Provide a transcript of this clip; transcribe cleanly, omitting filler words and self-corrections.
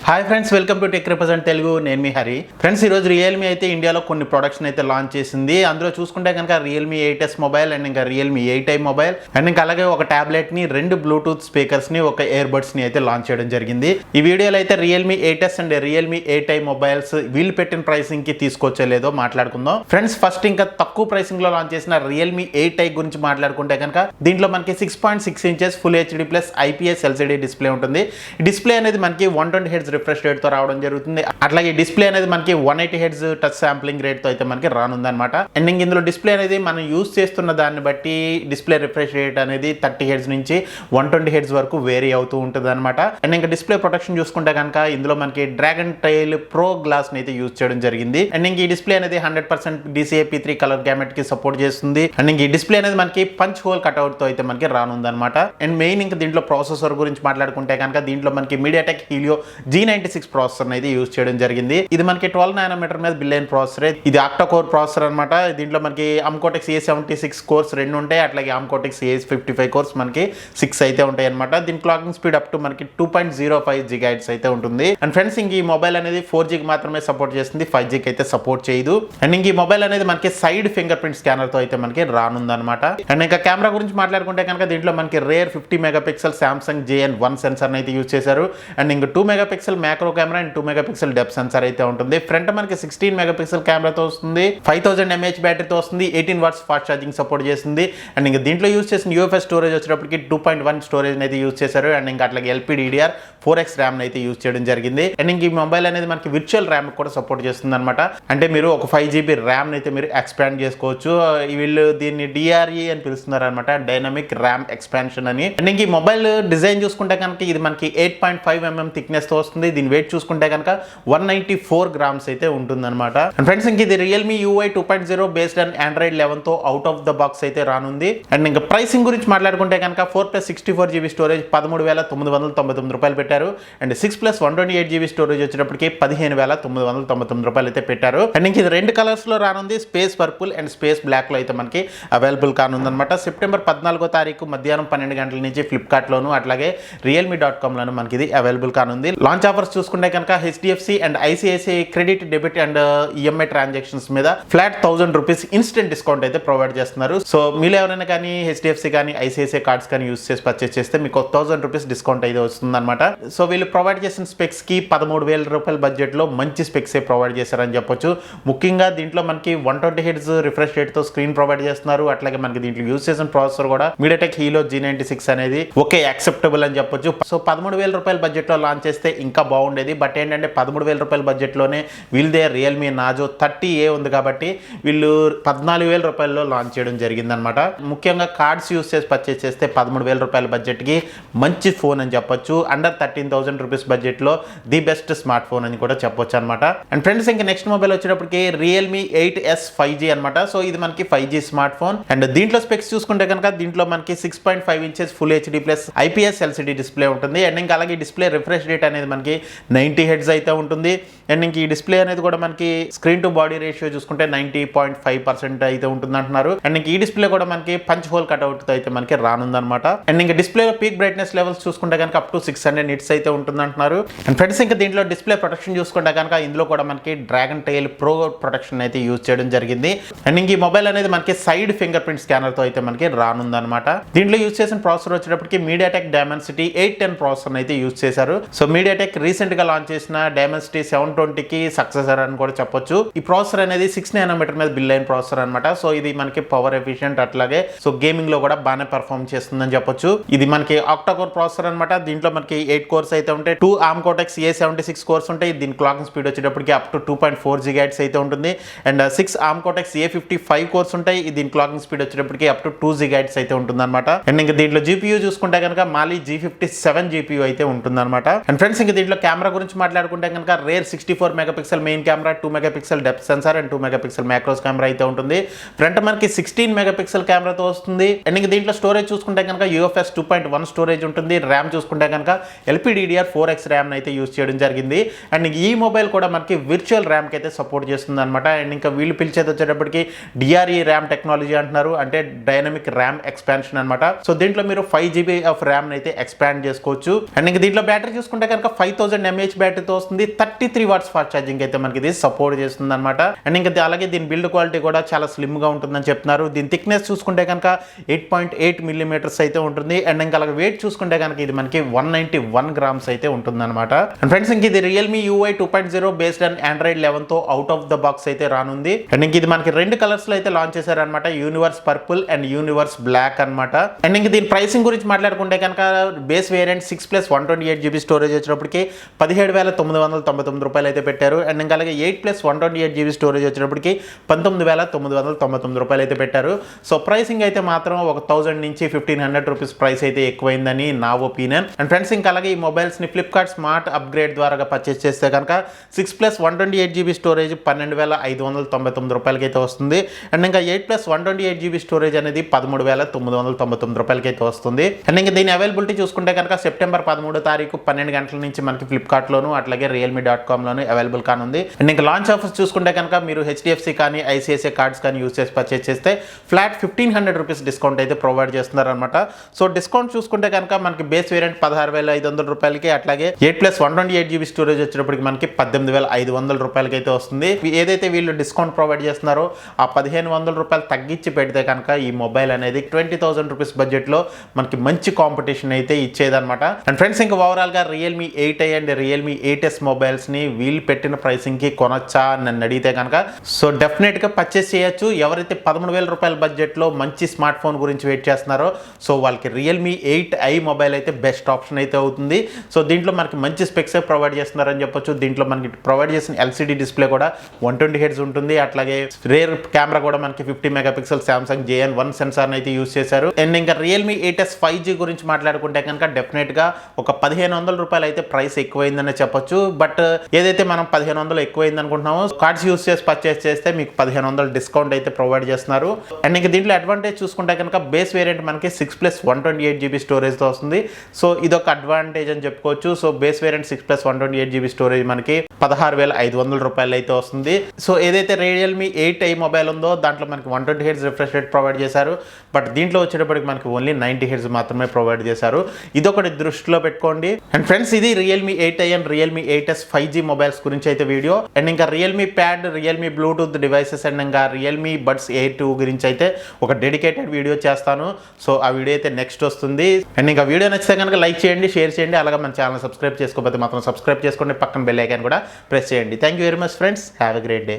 Hi friends, welcome to tech represent Telugu. నేను మీ Hari. Friends, ఈరోజు Realme అయితే ఇండియాలో కొన్ని ప్రొడక్ట్స్ అయితే లాంచ్ చేసింది. అందులో చూసుకుంటే కనుక రియల్మీ 8S మొబైల్ అండ్ ఇంకా రియల్మీ 8i మొబైల్ అండ్ ఇంకా అలాగే ఒక టాబ్లెట్ ని, రెండు బ్లూటూత్ స్పీకర్స్ ని, ఒక ఇయర్ బడ్స్ ని అయితే లాంచ్ చేయడం జరిగింది. ఈ వీడియోలో అయితే Realme 8S and Realme 8i mobiles వీళ్ళు పెట్టిన ప్రైసింగ్ కి తీసుకొచ్చే లేదో మాట్లాడుకుందాం. ఫ్రెండ్స్, ఫస్ట్ ఇంకా తక్కువ ప్రైసింగ్ లో లాంచ్ చేసిన రియల్మీ 8i గురించి మాట్లాడుకుంటే కనుక దీంట్లో మనకి 6.6 inches full HD plus IPS LCD display ఉంటుంది. ఈ డిస్ప్లే అనేది మనకి 120 హెర్ట్జ్ రిఫ్రెష్ రేట్ తో రావడం జరుగుతుంది. అట్లాగే డిస్ప్లే అనేది మనకి 180 హెర్ట్జ్ టచ్ శాంప్లింగ్ రేట్ తో అయితే మనకి రానుంది అనమాట. అండ్ ఇందులో డిస్ప్లే అనేది మనం యూస్ చేస్తున్న దాన్ని బట్టి డిస్ప్లే రిఫ్రెష్ రేట్ అనేది 30 హెర్ట్జ్ నుంచి 120 హెర్ట్జ్ వరకు వేరీ అవుతూ ఉంటుంది అనమాట. అండ్ ఇంకా డిస్ప్లే ప్రొటెక్షన్ చూసుకుంటే కనుక ఇందులో మనకి డ్రాగన్ టైల్ ప్రో గ్లాస్ ని అయితే యూస్ చేయడం జరిగింది. అండ్ ఇంక ఈ డిస్ప్లే అనేది 100% DCI-P3 కలర్ గ్యామెట్ కి సపోర్ట్ చేస్తుంది. అండ్ ఇంక ఈ డిస్ప్లే అనేది మనకి పంచ్ హోల్ కట్అవుట్ తో అయితే మనకి రానుంది అనమాట. అండ్ మెయిన్ ఇంకా దీంట్లో ప్రాసెసర్ గురించి మాట్లాడుకుంటే కనుక దీంట్లో మనకి MediaTek Helio G96 ప్రాసెసర్ అయితే యూజ్ చేయడం జరిగింది. ఇది మనకి 12 నానోమీటర్ మీద బిల్ అయిన ప్రాసెసర్. ఇది ఆక్టా కోర్ ప్రాసెసర్ అనమాట. దీంట్లో మనకి ఆమ్కోటెక్స్ A76 కోర్స్ 2 ఉంటాయి. అట్లాగే ఆమ్కోటెక్స్ A55 కోర్స్ మనకి 6 అయితే ఉంటాయి అనమాట. దీని క్లాకింగ్ స్పీడ్ అప్ టు మనకి 2.05 GHz అయితే ఉంటుంది. అండ్ ఫ్రెండ్స్, ఇంక ఈ మొబైల్ అనేది 4G కి మాత్రమే సపోర్ట్ చేస్తుంది, 5G కి అయితే సపోర్ట్ చేయదు. అండ్ ఇంక ఈ మొబైల్ అనేది మనకి సైడ్ ఫింగర్ ప్రింట్ స్కానర్ తో అయితే మనకి రానుంది అనమాట. అండ్ ఇంకా కెమెరా గురించి మాట్లాడుకుంటే కనుక దీంట్లో మనకి rear 50 megapixel Samsung JN1 sensor అయితే యూజ్ చేశారు. అండ్ ఇంకా 2 megapixel macro camera and 2 megapixel depth sensor అయితే ఉంటుంది. ఫ్రంట్ మనకి 16 మెగాపిక్సెల్ కెమెరాతో వస్తుంది, 5000 mAh బ్యాటరీతో వస్తుంది, 18 వాట్స్ ఫాస్ట్ ఛార్జింగ్ సపోర్ట్ చేస్తుంది. అండ్ ఇంకా దీంట్లో యూజ్ చేసిన UFS స్టోరేజ్ వచ్చేటప్పటికి 2.1 స్టోరేజ్ అయితే యూజ్ చేశారు. అండ్ ఇంకా అట్లాగే LPDDR 4X ర్యామ్ అయితే యూజ్ చేయడం జరిగింది. అండ్ ఇంక ఈ మొబైల్ అనేది మనకి విర్చువల్ ర్యామ్ కూడా సపోర్ట్ చేస్తుంది అనమాట. అంటే మీరు ఒక 5GB ర్యామ్ అయితే మీరు ఎక్స్పాండ్ చేసుకోవచ్చు. వీళ్ళు దీన్ని DRE అని పిలుస్తున్నారు అనమాట, డైనమిక్ ర్యామ్ ఎక్స్పాన్షన్ అని. అండ్ ఇంక ఈ మొబైల్ డిజైన్ చూసుకుంటే కనుక ఇది మనకి 8.5 mm థిక్నెస్ తో వస్తుంది. దీని వెయిట్ చూసుకుంటే కనుక 194 గ్రామ్స్ అయితే ఉంటుందన్నమాట. అండ్ ఫ్రెండ్స్, ఇంక ఇది Realme UI 2.0 based on Android 11 తో అవుట్ ఆఫ్ ద బాక్స్ అయితే రానుంది. అండ్ ఇంకా ప్రైసింగ్ గురించి మాట్లాడుకుంటే కనుక 4+64GB స్టోరేజ్ 13,999 రూపాయలు పెట్టారు. అండ్ 6+128GB స్టోరేజ్ వచ్చేటప్పటికి 15,999 రూపాయలు అయితే పెట్టారు. అండ్ ఇంక ఇది 2 కలర్స్ లో రానుంది, space purple and space black లో అయితే మనకి అవైలబుల్ కానుంది అనమాట. సెప్టెంబర్ 14వ తారీఖు మధ్యాహ్నం 12 గంటల నుంచి ఫ్లిప్కార్ట్ లోను అట్లాగే realme.com లోను మనకి ఇది అవైలబుల్ కానుంది. లాంచ్ ఆఫర్స్ చూసుకుంటే కనుక HDFC and ICICI credit, debit and EMI transactions మీద ఫ్లాట్ 1000 రూపీస్ ఇన్స్టెంట్ డిస్కౌంట్ అయితే ప్రొవైడ్ చేస్తున్నారు. సో మీరు ఎవరైనా కానీ HDFC కానీ ICICI కార్డ్స్ కానీ యూస్ చేసి పర్చేస్ చేస్తే మీకు 1000 రూపీస్ డిస్కౌంట్ అయితే వస్తుంది అనమాట. సో వీళ్ళు ప్రొవైడ్ చేసిన స్పెక్స్ కి 13,000 రూపాయల బడ్జెట్ లో మంచి స్పెక్స్ ప్రొవైడ్ చేశారని చెప్పొచ్చు. ముఖ్యంగా దీంట్లో మనకి 120 హెర్ట్జ్ రిఫ్రెష్ రేట్ తో స్క్రీన్ ప్రొవైడ్ చేస్తున్నారు. అట్లాగే మనకి దీంట్లో యూస్ చేసిన ప్రాసెసర్ కూడా MediaTek Helio G96 అనేది ఓకే యాక్సెప్టబుల్ అని చెప్పొచ్చు. సో 13,000 రూపాయల బడ్జెట్ లో లాంచ్ చేస్తే ఇంకా బాగుండేది. బట్ ఏంటంటే 13,000 రూపాయల బడ్జెట్ లోనే వీళ్ళదే రియల్మీ నాజో 30A ఉంది కాబట్టి వీళ్ళు 14,000 రూపాయల్లో లాంచ్ చేయడం జరిగిందనమాట. ముఖ్యంగా కార్డ్స్ యూస్ చేసి పర్చేస్ చేస్తే 13,000 రూపాయల బడ్జెట్ కి మంచి ఫోన్ అని చెప్పొచ్చు. అండర్ 13,000 రూపీస్ బడ్జెట్ లో ది బెస్ట్ స్మార్ట్ ఫోన్ అని కూడా చెప్పొచ్చు అనమాట. అండ్ ఫ్రెండ్స్, ఇంకా నెక్స్ట్ మొబైల్ వచ్చేటప్పటికి రియల్మీ 8S 5G అనమాట. సో ఇది మనకి 5G స్మార్ట్ ఫోన్. అండ్ దీంట్లో స్పెక్స్ చూసుకుంటే కనుక దీంట్లో మనకి 6.5 inches full HD plus IPS LCD display ఉంటుంది. అండ్ ఇంకా అలాగే డిస్ప్లే రిఫ్రెష్ రేట్ అనేది మనకి 90 హెర్ట్జ్ అయితే ఉంటుంది. అండ్ ఇంక ఈ డిస్ప్లే అనేది కూడా మనకి స్క్రీన్ టు బాడీ రేషియో చూసుకుంటే 90.5% అయితే ఉంటుంది అంటున్నారు. అండ్ ఇంక ఈ డిస్ప్లే కూడా మనకి పంచ్ హోల్ కట్అవుట్ తో అయితే మనకి రానుంది అనమాట. అండ్ ఇంకా డిస్ప్లే పీక్ బ్రైట్నెస్ లెవెల్స్ చూసుకుంటే కనుక అప్ టు 600 నిట్స్ అయితే ఉంటుంది అంటున్నారు. అండ్ ఫ్రెండ్స్, ఇంకా దీంట్లో డిస్ప్లే ప్రొటెక్షన్ చూసుకుంటే కనుక ఇందులో కూడా మనకి డ్రాగన్ టైల్ ప్రో ప్రొటెక్షన్ అయితే యూజ్ చేయడం జరిగింది. అండ్ ఇంక ఈ మొబైల్ అనేది మనకి సైడ్ ఫింగర్ ప్రింట్ స్కానర్ తో అయితే మనకి రానుంది అనమాట. దీంట్లో యూజ్ చేసిన ప్రాసెసర్ వచ్చేటప్పటికి MediaTek Dimensity 810 ప్రాసెసర్ అయితే యూజ్ చేశారు. సో MediaTek రీసెంట్ గా లాంచ్ చేసిన Dimensity 720 కి సక్సెసర్ అని కూడా చెప్పొచ్చు. ఈ ప్రాసెసర్ అనేది 6 నానోమీటర్ మీద బిల్ అయిన ప్రాసెసర్ అనమాట. సో ఇది మనకి పవర్ ఎఫిషియెంట్, అట్లాగే సో గేమింగ్ లో కూడా బాగానే పర్ఫార్మ్ చేస్తుందని చెప్పొచ్చు. ఇది మనకి ఆక్టా కోర్ ప్రాసెసర్ అనమాట. దీంట్లో మనకి 8 కోర్స్ అయితే ఉంటాయి, 2 ఆమ్కోటెక్స్ A76 కోర్స్ ఉంటాయి. దీని క్లాకింగ్ స్పీడ్ వచ్చేటప్పటికి అప్ టు 2.4 GHz అయితే ఉంటుంది. అండ్ 6 ఆమ్కోటెక్స్ A55 కోర్స్ ఉంటాయి. దీని క్లాకింగ్ స్పీడ్ వచ్చేటప్పటికి అప్ టు 2 GHz అయితే ఉంటుంది అనమాట. అండ్ ఇంకా దీంట్లో GPU చూసుకుంటే కనుక మాలి G57 GPU అయితే ఉంటుంది అనమాట. అండ్ ఫ్రెండ్స్, ఇంకా దీంట్లో కెమెరా గురించి మాట్లాడుకుంటే కనుక rare 64 megapixel main camera, 2 megapixel depth censor and 2 megapixel macros camera అయితే ఉంటుంది. ఫ్రంట్ మనకి 16 మెగాపిక్సెల్ కెమెరాతో వస్తుంది. అండ్ ఇంకా దీంట్లో స్టోరేజ్ చూసుకుంటే కనుక UFS 2.1 స్టోరేజ్ ఉంటుంది. ర్యామ్ చూసుకుంటే కనుక LPDDR 4X ర్యామ్ అయితే యూజ్ చేయడం జరిగింది. అండ్ ఈ మొబైల్ కూడా మనకి విర్చువల్ ర్యామ్ కి అయితే సపోర్ట్ చేస్తుంది అనమాట. అండ్ ఇంకా వీళ్ళు పిలిచేది వచ్చేటప్పటికి DRE ర్యామ్ టెక్నాలజీ అంటున్నారు, అంటే డైనమిక్ ర్యామ్ ఎక్స్పాన్షన్ అనమాట. సో దీంట్లో మీరు 5GB ఆఫ్ ర్యామ్ అయితే ఎక్స్పాండ్ చేసుకోవచ్చు. అండ్ ఇంకా దీంట్లో బ్యాటరీ చూసుకుంటే కనుక 5000 mAh బ్యాటరీతో వస్తుంది. 33 వాట్స్ ఫాస్ట్ ఛార్జింగ్ అయితే మనకి ఇది సపోర్ట్ చేస్తుంది అనమాట. అండ్ ఇంకా అలాగే దీని బిల్డ్ క్వాలిటీ కూడా చాలా స్లిమ్ గా ఉంటుందని చెప్తున్నారు. దీని థిక్నెస్ చూసుకుంటే కనుక 8.8 మిల్లీమీటర్స్ అయితే ఉంటుంది. అండ్ ఇంకా అలాగే వెయిట్ చూసుకుంటే కనుక ఇది మనకి 191 గ్రామ్స్ అయితే ఉంటుంది అనమాట. అండ్ ఫ్రెండ్స్ ఇంక ఇది Realme UI 2.0 based on Android 11 తో అవుట్ ఆఫ్ ద బాక్స్ అయితే రానుంది. అండ్ ఇంక ఇది మనకి రెండు కలర్స్ లో అయితే లాంచ్ చేశారనమాట, universe purple and universe black అనమాట. అండ్ ఇంక దీని ప్రైసింగ్ గురించి మాట్లాడుకుంటే కనుక బేస్ వేరియంట్ 6+128GB స్టోరేజ్ వచ్చినప్పటికి 17,999 రూపాయలు అయితే పెట్టారు. అండ్ ఇంకా అలాగే 8+128GB స్టోరేజ్ వచ్చినప్పటికి 19,999 రూపాయలు అయితే పెట్టారు. సో ప్రైసింగ్ అయితే మాత్రం 1000 నుంచి 1500 రూపీస్ ప్రైస్ అయితే ఎక్కువైందని నా ఒపీనియన్. అండ్ ఫ్రెండ్స్ ఇంకా అలాగే ఈ మొబైల్స్ ని ఫ్లిప్కార్ట్ స్మార్ట్ అప్గ్రేడ్ ద్వారా పర్చేస్ చేస్తే కనుక 6+128GB స్టోరేజ్ 12,599 రూపాయలకి అయితే వస్తుంది. అండ్ ఇంకా 8+128GB స్టోరేజ్ అనేది 13,999 రూపాయలకి అయితే వస్తుంది. అండ్ ఇంకా దీని అవైలబిలిటీ చూసుకుంటే కనుక సెప్టెంబర్ 13 తారీఖు 12 గంటల నుంచి మనకి ఫ్లిప్కార్ట్ లోను అట్లాగే realme.com లోను అవైలబుల్ కానుంది. అండ్ ఇంకా లాంచ్ ఆఫర్స్ చూసుకుంటే కనుక మీరు HDFC కానీ ICICI కార్డ్స్ కానీ యూస్ చేసి పర్చేస్ చేస్తే ఫ్లాట్ 1500 రూపీస్ డిస్కౌంట్ అయితే ప్రొవైడ్ చేస్తున్నారు అనమాట. సో డిస్కౌంట్ చూసుకుంటే కనుక మనకి బేస్ వేరియంట్ 16,500 రూపాయలకి, అట్లాగే 8+128GB స్టోరేజ్ వచ్చేటప్పటికి మనకి 18,500 రూపాయలకి అయితే వస్తుంది. ఏదైతే వీళ్ళు డిస్కౌంట్ ప్రొవైడ్ చేస్తున్నారో ఆ 1500 రూపాయలు తగ్గించి పెడితే కనుక ఈ మొబైల్ అనేది 20,000 రూపీస్ బడ్జెట్ లో మనకి మంచి కాంపిటీషన్ అయితే ఇచ్చేదన్నమాట. అండ్ ఫ్రెండ్స్ ఇంకా ఓవరాల్ గా Realme 8i and Realme 8s mobiles ని వీళ్ళు పెట్టిన ప్రైసింగ్ కి కొనొచ్చా నన్ను అడిగితే కనుక సో డెఫినెట్ గా పర్చేస్ చేయొచ్చు. ఎవరైతే 13,000 రూపాయల బడ్జెట్ లో మంచి స్మార్ట్ ఫోన్ గురించి వెయిట్ చేస్తున్నారో సో వాళ్ళకి Realme 8i మొబైల్ అయితే బెస్ట్ ఆప్షన్ అయితే అవుతుంది. సో దీంట్లో మనకి మంచి స్పెక్స్ ప్రొవైడ్ చేస్తున్నారని చెప్పొచ్చు. దీంట్లో మనకి ప్రొవైడ్ చేసిన LCD డిస్ప్లే కూడా 120 హెర్ట్జ్ ఉంటుంది. అట్లాగే రేర్ కెమెరా కూడా మనకి 50 మెగాపిక్సెల్ Samsung JN1 సెన్సార్ అయితే యూస్ చేశారు. అండ్ ఇంకా Realme 8s 5G గురించి మాట్లాడుకుంటే కనుక డెఫినెట్ గా ఒక 1500 రూపాయలు అయితే ప్రైస్ ఎక్కువైందని చెప్పొచ్చు. బట్ ఏదైతే మనం 1500 ఎక్కువైంది అనుకుంటున్నామో కార్డ్స్ యూస్ చేసి పర్చేస్ చేస్తే మీకు 1500 డిస్కౌంట్ అయితే ప్రొవైడ్ చేస్తున్నారు. అండ్ ఇంకా దీంట్లో అడ్వాంటేజ్ చూసుకుంటే కనుక బేస్ వేరియంట్ మనకి 6+128GB స్టోరేజ్ తో వస్తుంది. సో ఇదొక అడ్వాంటేజ్ అని చెప్పుకోవచ్చు. So base variant 6+128GB storage మనకి 16,500 రూపాయలు అయితే వస్తుంది. సో ఏదైతే Realme 8i మొబైల్ ఉందో దాంట్లో మనకి 120 హెర్ట్జ్ రిఫ్రెష్ రేట్ ప్రొవైడ్ చేశారు. బట్ దీంట్లో వచ్చేటప్పటికి మనకి ఓన్లీ 90 హెర్ట్జ్ మాత్రమే ప్రొవైడ్ చేశారు. ఇదొకటి దృష్టిలో పెట్టుకోండి. అండ్ ఫ్రెండ్స్ ఇది Realme 8i and Realme 8s 5G mobiles గురించి అయితే వీడియో. అండ్ ఇంకా Realme pad, Realme Bluetooth devices and ఇంకా Realme బడ్స్ A2 గురించి అయితే ఒక డెడికేటెడ్ వీడియో చేస్తాను. సో ఆ వీడియో అయితే నెక్స్ట్ వస్తుంది. అండ్ ఇంకా వీడియో నచ్చితే కనుక లైక్ చేయండి, షేర్ చేయండి, అలాగే మన ఛానల్ సబ్స్క్రైబ్ చేసుకోకపోతే మాత్రం సబ్స్క్రైబ్ చేసుకోండి, పక్కన బెల్ ఐకాన్ కూడా ప్రెస్ చేయండి. Thank you very much friends, have a great day.